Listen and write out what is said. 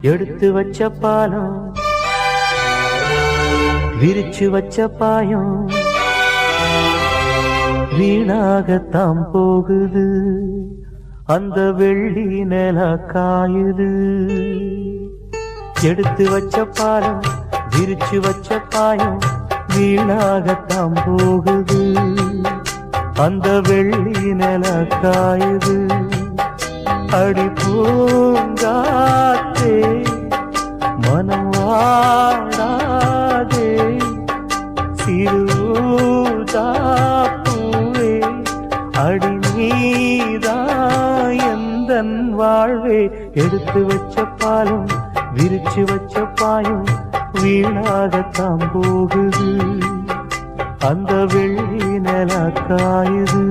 எடுத்து வச்ச பாலம் விரிச்சு வச்ச பாயம் வீணாகத்தான் போகுது அந்த வெள்ளி நில காயுது எடுத்து வச்ச பாலம் விரிச்சு வச்ச பாயம் வீணாகத்தான் போகுது அந்த வெள்ளி நில காயுது அடி பூங்காத்தே மனம் வாடாதே சிறுதாப்பூவே அடி நீதான் எந்தன் வாழ்வே எடுத்து வச்ச பாலம் விரிச்சு வச்ச பாயம் வீணாகத்தான் போகுது அந்த வெள்ளி நில காயுது